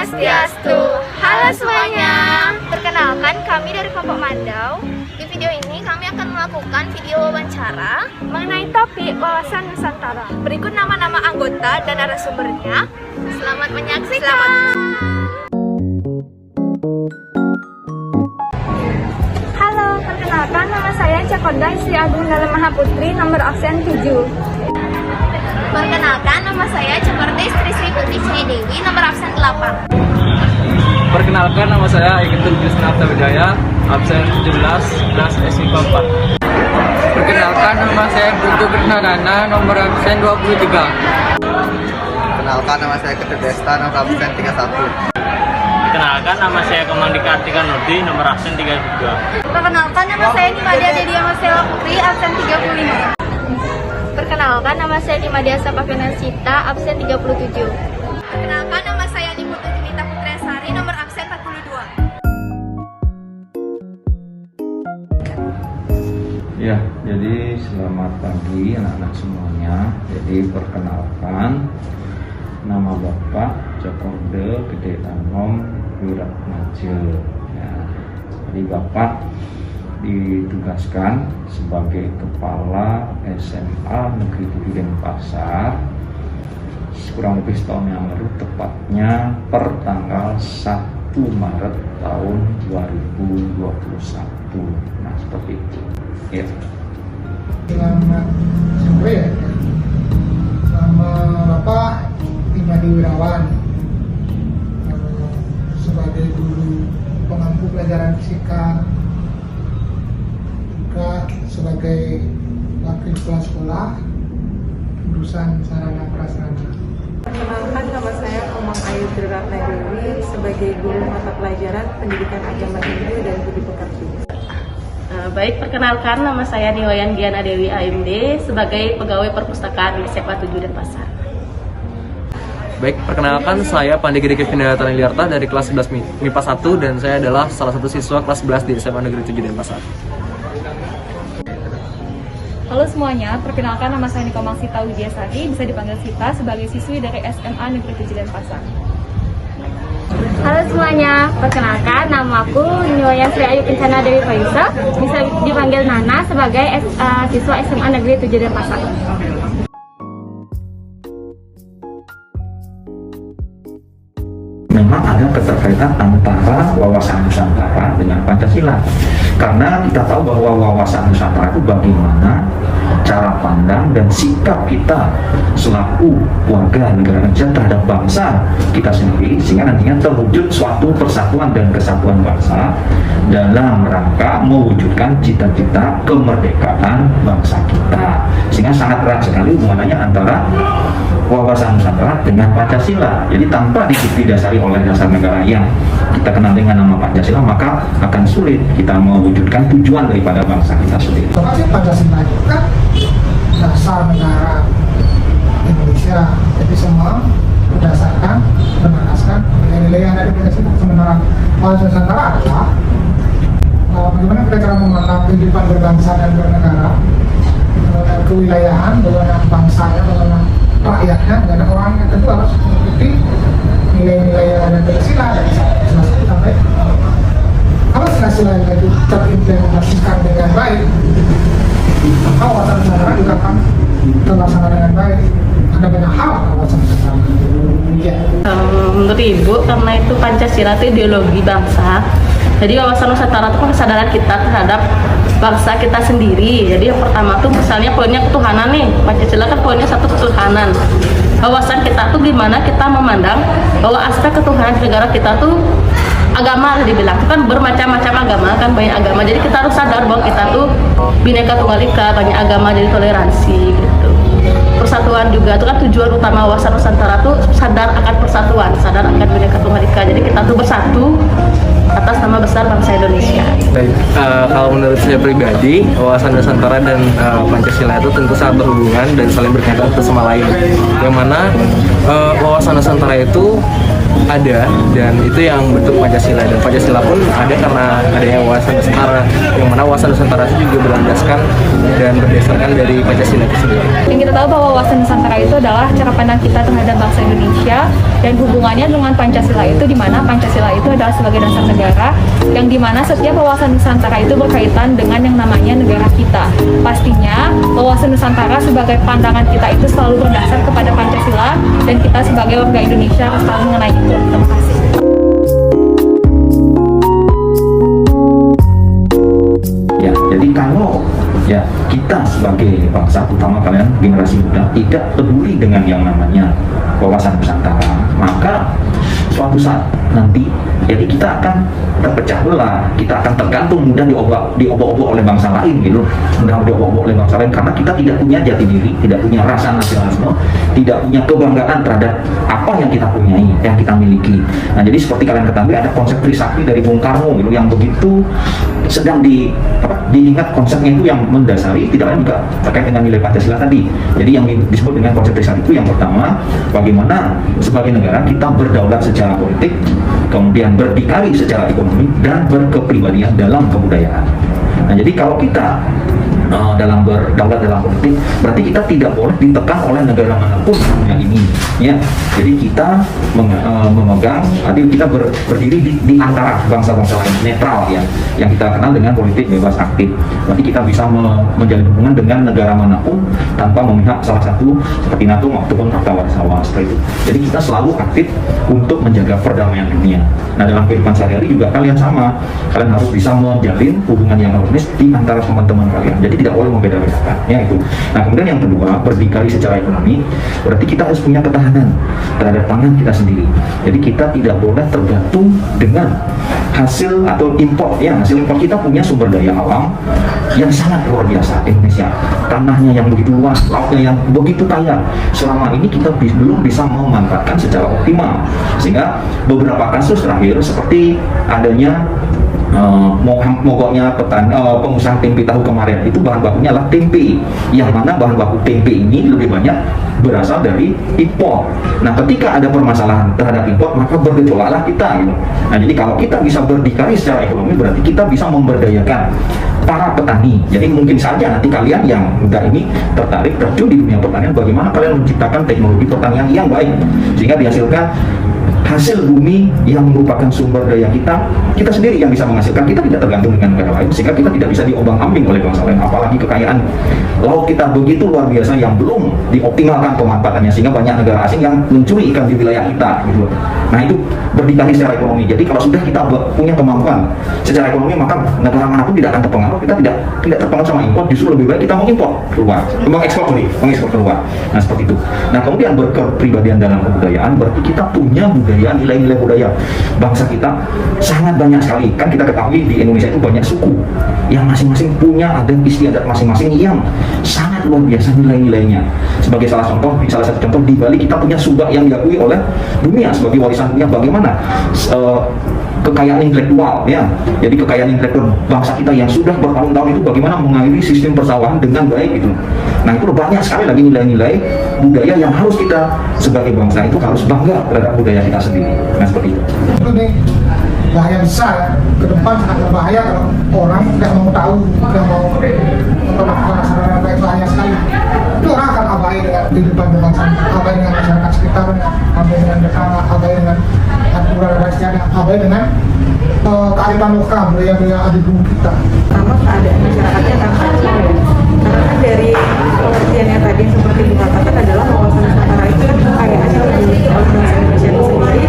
Swastiastu. Halo semuanya. Perkenalkan, kami dari kelompok Mandau. Di video ini kami akan melakukan video wawancara mengenai topik wawasan Nusantara. Berikut nama-nama anggota dan narasumbernya. Selamat menyaksikan. Halo, perkenalkan nama saya Cakoda Sri Agung Dalam Maha Putri, nomor absen 7. Perkenalkan, nama saya Cakorda Sri Putri Dewi, nomor absen 8. Perkenalkan, nama saya Ikentur Krisnarta Wijaya, absen 17, kelas SIPA 4. Perkenalkan, nama saya Putu Krisnadana, nomor absen 23. Perkenalkan, nama saya Ketut Desta, nomor absen 31. Perkenalkan, nama saya Komandika Artika Nurdi, nomor absen 32. Perkenalkan, nama saya Nimadia Dedia Masela Putri, absen 35. Perkenalkan, nama saya Nimadia Sapavena Sita, absen 37. Perkenalkan, nama saya Niputu Junita Putresari, nomor absen 42. Ya, jadi selamat pagi anak-anak semuanya. Jadi perkenalkan, nama Bapak Cakorda Gede Anom Wiratmaja. Ya, jadi Bapak ditugaskan sebagai Kepala SMA Negeri 7 Denpasar kurang lebih setahun yang lalu, tepatnya per tanggal 1 Maret tahun 2021. Nah, seperti itu. Ya. Selamat sore ya. Nama Bapak Imadi Wirawan, sebagai guru pengampu pelajaran fisika, juga sebagai wakil kepala sekolah jurusan sarana prasarana. Perkenalkan, nama saya Komang Ayu Triratna Dewi sebagai guru mata pelajaran pendidikan agama Hindu dan budi pekerti. Baik, perkenalkan, nama saya Niwayan Giana Dewi AMD sebagai pegawai perpustakaan di SMA 7 Denpasar. Baik, perkenalkan, saya Pandi Gede Kevin Liarta dari kelas 11 MIPA 1 dan saya adalah salah satu siswa kelas 11 di SMA Negeri 7 Denpasar. Halo semuanya, perkenalkan, nama saya Nikomang Sita Widiasari, bisa dipanggil Sita, sebagai siswi dari SMA Negeri 7 Denpasar. Halo semuanya, perkenalkan, nama aku Niwayan Sri Ayu Kencana Dewi Faisa, bisa dipanggil Nana, sebagai siswa SMA Negeri 7 Denpasar. Memang ada keterkaitan antara wawasan Nusantara dengan Pancasila, karena kita tahu bahwa wawasan Nusantara itu bagaimana cara pandang dan sikap kita selaku warga negara Indonesia terhadap bangsa kita sendiri, sehingga nantinya terwujud suatu persatuan dan kesatuan bangsa dalam rangka mewujudkan cita-cita kemerdekaan bangsa kita. Sehingga sangat erat sekali hubungannya antara wawasan Nusantara dengan Pancasila. Jadi tanpa didasari oleh dasar negara yang kita kenal dengan nama Pancasila, maka akan sulit kita mewujudkan tujuan daripada bangsa kita sendiri. Soalnya Pancasila itu kan dasar negara Indonesia. Jadi semua berdasarkan, berdasarkan nilai-nilai yang ada di Pancasila. Sementara wawasan Nusantara adalah bagaimana kita cara memandang kehidupan berbangsa dan bernegara, kewilayahan, bagaimana bangsanya, bagaimana rakyatnya, dan orang yang tentu harus mengikuti nilai-nilai yang ada di Pancasila dari satu sampai kalau Pancasila itu terimplementasikan dengan baik, maka wawasan Nusantara juga akan terlaksana dengan baik. Ada banyak hal wawasan Nusantara. Ya. Menurut Ibu, karena itu Pancasila itu ideologi bangsa, jadi wawasan Nusantara itu kan kesadaran kita terhadap bangsa kita sendiri. Jadi yang pertama tuh misalnya poinnya ketuhanan nih, Pancasila kan poinnya satu ketuhanan. Wawasan kita tuh gimana kita memandang bahwa aspek ketuhanan negara kita tuh agama, dibilang kan bermacam-macam agama, kan banyak agama. Jadi kita harus sadar bahwa kita tuh Bhinneka Tunggal Ika, banyak agama, jadi toleransi gitu. Persatuan juga itu kan tujuan utama wawasan Nusantara tuh sadar akan persatuan, sadar akan Bhinneka Tunggal Ika. Jadi kita tuh bersatu atas nama besar bangsa Indonesia. Baik, kalau menurut saya pribadi, wawasan Nusantara dan Pancasila itu tentu sangat berhubungan dan saling berkaitan satu sama lain. Yang mana wawasan Nusantara itu ada, dan itu yang bentuk Pancasila, dan Pancasila pun ada karena adanya wawasan Nusantara, yang mana wawasan Nusantara itu juga berlandaskan dan berdasarkan dari Pancasila itu sendiri. Yang kita tahu bahwa wawasan Nusantara itu adalah cara pandang kita terhadap bangsa Indonesia dan hubungannya dengan Pancasila itu, di mana Pancasila itu adalah sebagai dasar negara, yang dimana setiap wawasan Nusantara itu berkaitan dengan yang namanya negara kita. Pastinya wawasan Nusantara sebagai pandangan kita itu selalu berdasar kepada Pancasila, dan kita sebagai warga Indonesia harus tahu mengenai itu. Terima kasih. Ya, jadi kalau ya kita sebagai bangsa, terutama kalian generasi muda, tidak peduli dengan yang namanya wawasan Nusantara, maka suatu saat nanti jadi kita akan terpecah belah, kita akan tergantung, mudah diobok-obok oleh bangsa lain gitu, mudah diobok-obok oleh bangsa lain, karena kita tidak punya jati diri, tidak punya rasa nasionalisme, tidak punya kebanggaan terhadap apa yang kita punyai, yang kita miliki. Nah, jadi seperti kalian ketahui ada konsep Trisakti dari Bung Karno gitu, yang begitu sedang diingat konsepnya itu, yang mendasari tidak lain juga terkait dengan nilai Pancasila tadi. Jadi yang disebut dengan konsep Trisakti itu, yang pertama, bagaimana sebagai negara kita berdaulat secara politik, kemudian berdikari secara ekonomi, dan berkepribadian dalam kebudayaan. Nah, jadi kalau kita dalam berdaulat dalam politik, berarti kita tidak boleh ditekan oleh negara manapun yang ini, ya. Jadi kita memegang, artinya kita berdiri di antara bangsa-bangsa lain, netral, ya, yang kita kenal dengan politik bebas aktif. Berarti kita bisa menjalin hubungan dengan negara manapun tanpa memihak salah satu, seperti NATO maupun Fakta Warsawa, seperti itu. Jadi kita selalu aktif untuk menjaga perdamaian dunia. Nah, dalam kehidupan sehari-hari juga kalian sama, kalian harus bisa menjalin hubungan yang harmonis di antara teman-teman kalian. Jadi tidak boleh membeda-bedakan, ya itu. Nah, kemudian yang kedua, berdikari secara ekonomi, berarti kita harus punya ketahanan terhadap pangan kita sendiri. Jadi kita tidak boleh tergantung dengan hasil atau impor, ya. Hasil impor, kita punya sumber daya alam yang sangat luar biasa. Indonesia, tanahnya yang begitu luas, lautnya yang begitu kaya. Selama ini kita belum bisa memanfaatkan secara optimal, sehingga beberapa kasus terakhir seperti adanya mogoknya pengusaha tempe tahu kemarin, itu bahan bakunya adalah tempe, yang mana bahan baku tempe ini lebih banyak berasal dari impor. Nah, ketika ada permasalahan terhadap impor, maka bergejolaklah kita gitu. Nah, jadi kalau kita bisa berdikari secara ekonomi, berarti kita bisa memberdayakan para petani. Jadi mungkin saja nanti kalian yang muda ini tertarik terjun di dunia pertanian, bagaimana kalian menciptakan teknologi pertanian yang baik sehingga dihasilkan hasil bumi yang merupakan sumber daya kita sendiri yang bisa menghasilkan. Kita tidak tergantung dengan negara lain, sehingga kita tidak bisa diombang-ambing oleh bangsa lain. Apalagi kekayaan laut kita begitu luar biasa yang belum dioptimalkan pemanfaatannya, sehingga banyak negara asing yang mencuri ikan di wilayah kita gitu. Nah, itu berdikari secara ekonomi. Jadi kalau sudah kita punya kemampuan secara ekonomi, maka negara manapun tidak akan terpengaruh. Kita tidak terpengaruh sama impor, justru lebih baik kita mengimpor keluar, mengekspor keluar. Nah, seperti itu. Nah, kemudian berkepribadian dalam kebudayaan, berarti kita punya budaya, nilai-nilai budaya bangsa kita sangat banyak sekali. Kan kita ketahui di Indonesia itu banyak suku yang masing-masing punya adat istiadat masing-masing yang sangat luar biasa nilai-nilainya. Sebagai salah satu contoh, di Bali kita punya subak yang diakui oleh dunia sebagai warisan dunia. Bagaimana kekayaan intelektual, ya. Jadi kekayaan intelektual bangsa kita yang sudah bertahun-tahun itu bagaimana mengakhiri sistem persawahan dengan baik itu. Nah, itu banyak sekali lagi nilai-nilai budaya yang harus kita sebagai bangsa itu harus bangga terhadap budaya kita sendiri. Nah, seperti itu. Itu nih bahaya besar, ke depan sangat berbahaya kalau orang tidak mau tahu, tidak mau melakukan hal-hal yang bahaya sekali. Itu orang akan abai dengan kehidupan berbangsa, abai dengan masyarakat sekitarnya, abai dengan negara, abai dengan aturan dan istiadat, abai dengan kearifan lokal, budaya-budaya ada di kita. Pertama, keadaan masyarakatnya akan kacau, ya. Karena kan dari pengertiannya tadi yang seperti dikatakan adalah wawasan Nusantara itu kan kekayaan yang dimiliki oleh bangsa Indonesia itu sendiri.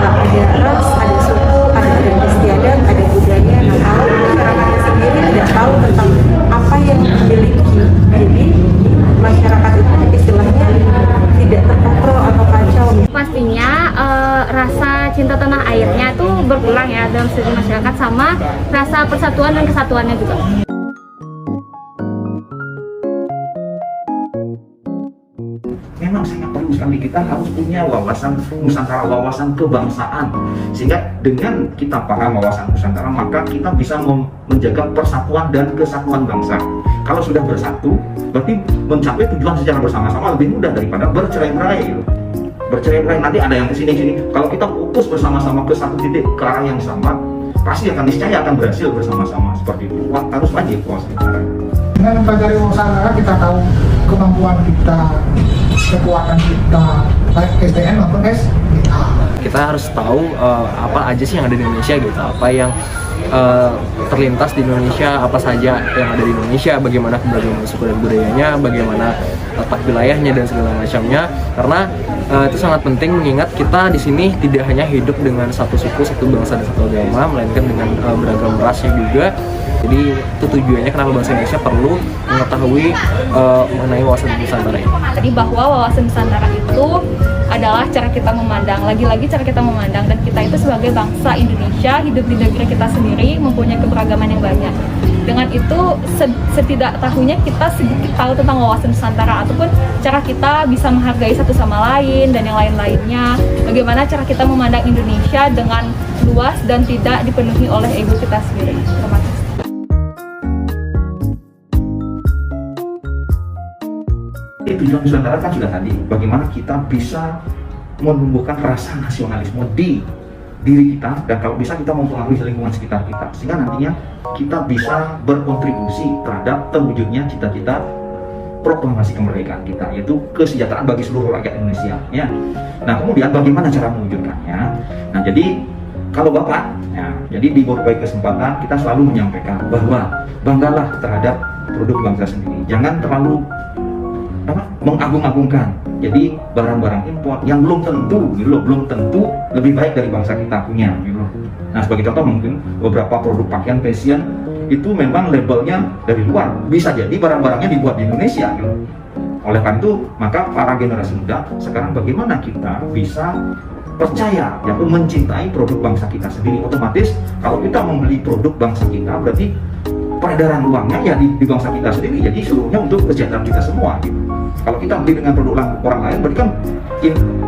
Ada ras, ada suku, ada istiadat, ada budaya. Nah, kalau masyarakatnya sendiri tidak tahu tentang apa yang dimiliki, jadi masyarakat itu istilahnya tidak terkontrol atau kacau. Pastinya rasa cinta tanah airnya itu berkurang ya dalam segi masyarakat, sama rasa persatuan dan kesatuannya juga. Memang sangat perlu sekali kita harus punya wawasan Nusantara, wawasan kebangsaan, sehingga dengan kita paham wawasan Nusantara, maka kita bisa menjaga persatuan dan kesatuan bangsa. Kalau sudah bersatu, berarti mencapai tujuan secara bersama-sama lebih mudah daripada bercerai-berai gitu. bercerai-berai, nanti ada yang kesini. Kalau kita fokus bersama-sama ke satu titik, ke arah yang sama, pasti akan niscaya akan berhasil bersama-sama seperti itu. Harus wajib wawasan negara. Dengan mempelajari wawasan negara kita tahu kemampuan kita, kekuatan kita, baik SDM maupun SDA. Kita harus tahu apa aja sih yang ada di Indonesia gitu, apa yang terlintas di Indonesia, apa saja yang ada di Indonesia, bagaimana keberagaman suku dan budayanya, bagaimana letak wilayahnya dan segala macamnya. Karena itu sangat penting mengingat kita di sini tidak hanya hidup dengan satu suku, satu bangsa dan satu agama, melainkan dengan beragam rasnya juga. Jadi itu tujuannya kenapa bangsa Indonesia perlu mengetahui mengenai wawasan Nusantara ini. Jadi bahwa wawasan Nusantara itu adalah cara kita memandang, lagi-lagi cara kita memandang, dan kita itu sebagai bangsa Indonesia hidup di negeri kita sendiri, mempunyai keberagaman yang banyak. Dengan itu setidak tahunya kita sedikit tahu tentang wawasan Nusantara, ataupun cara kita bisa menghargai satu sama lain dan yang lain-lainnya. Bagaimana cara kita memandang Indonesia dengan luas dan tidak dipenuhi oleh ego kita sendiri. Terima kasih. Tujuan Nusantara kan sudah tadi, bagaimana kita bisa menumbuhkan rasa nasionalisme di diri kita, dan kalau bisa kita mempengaruhi lingkungan sekitar kita, sehingga nantinya kita bisa berkontribusi terhadap terwujudnya cita-cita proklamasi kemerdekaan kita, yaitu kesejahteraan bagi seluruh rakyat Indonesia. Ya. Nah, kemudian bagaimana cara mewujudkannya? Nah, jadi kalau Bapak, ya, jadi di berbagai kesempatan kita selalu menyampaikan bahwa banggalah terhadap produk bangsa sendiri, jangan terlalu mengagung-agungkan. Jadi barang-barang impor yang belum tentu lebih baik dari bangsa kita punya. Nah, sebagai contoh mungkin beberapa produk pakaian fashion itu memang labelnya dari luar, bisa jadi barang-barangnya dibuat di Indonesia. Oleh karena itu, maka para generasi muda sekarang bagaimana kita bisa percaya, yaitu mencintai produk bangsa kita sendiri. Otomatis kalau kita membeli produk bangsa kita, berarti peredaran uangnya ya di bangsa kita sendiri, jadi seluruhnya untuk kesejahteraan kita semua gitu. Kalau kita beli dengan produk orang lain, berarti kan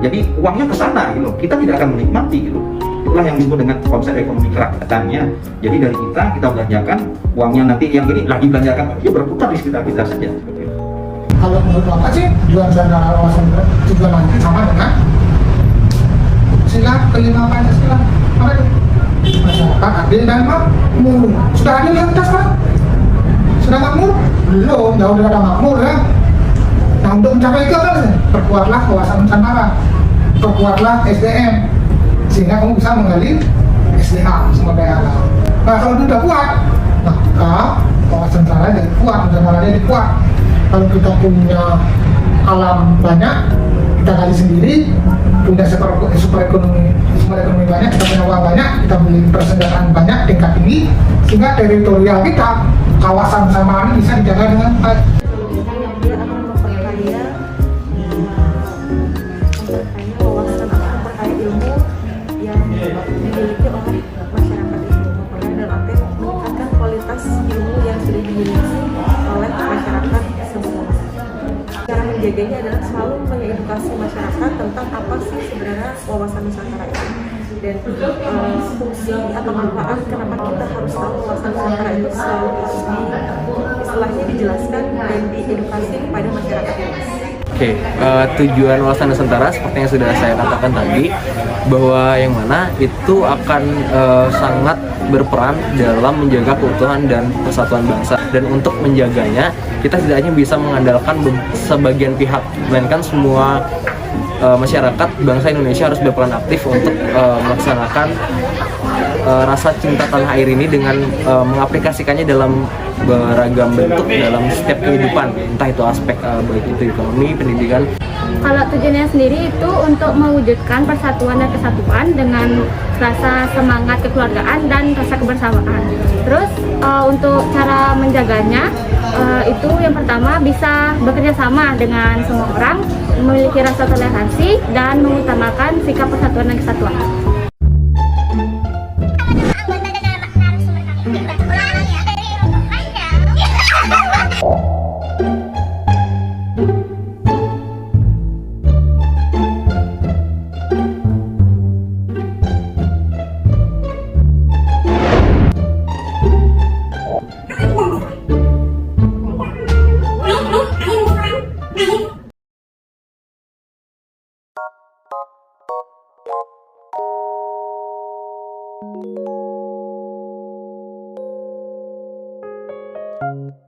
jadi uangnya ke sana gitu, kita tidak akan menikmati gitu. Itulah yang disebut dengan konsep ekonomi kerakyatannya. Jadi dari kita belanjakan uangnya, nanti yang ini lagi belanjakan, ya berputar di sekitar kita saja. Kalau menurut Bapak sih, tujuan Nusantara wawasan tujuan nanti sama dengan sila kelima Pancasila. Apa itu? Masyarakat adil dan makmur. Sudah adil yang kita sekarang? Sudah makmur? Belum, jauh dari kata makmur ya. Nah, untuk mencapai itu apa sih? Perkuatlah wawasan Nusantara, perkuatlah SDM, sehingga kamu bisa menggali SDA, sumber daya alam. Nah, kalau itu udah kuat, maka wawasan Nusantara jadi kuat, Nusantara jadi kuat. Kalau kita punya alam banyak, kita gali sendiri, punya sumber ekonomi banyak, kita punya uang banyak, kita beli persenjataan banyak, tingkat tinggi, sehingga teritorial kita, kawasan sama ini bisa dijaga dengan baik. Dia akan memperkaya wawasan atau memperkaya ilmu yang dimiliki oleh masyarakat itu, memperkaya dalam arti meningkatkan kualitas ilmu yang sudah dimiliki oleh masyarakat semua. Cara menjaganya adalah selalu mengedukasi masyarakat tentang apa sih sebenarnya wawasan Nusantara itu, dan fungsi atau manfaat kenapa kita harus tahu wawasan Nusantara itu selalu istilahnya dijelaskan dan diedukasi kepada masyarakat luas. Oke, tujuan wawasan Nusantara seperti yang sudah saya katakan tadi, bahwa yang mana itu akan sangat berperan dalam menjaga keutuhan dan persatuan bangsa. Dan untuk menjaganya, kita tidak hanya bisa mengandalkan sebagian pihak, melainkan semua masyarakat bangsa Indonesia harus berperan aktif untuk melaksanakan rasa cinta tanah air ini dengan mengaplikasikannya dalam beragam bentuk dalam setiap kehidupan, entah itu aspek baik itu ekonomi, pendidikan. Kalau tujuannya sendiri itu untuk mewujudkan persatuan dan kesatuan dengan rasa semangat kekeluargaan dan rasa kebersamaan. Terus untuk cara menjaganya itu yang pertama bisa bekerja sama dengan semua orang, memiliki rasa toleransi dan mengutamakan sikap persatuan dan kesatuan. Thank you.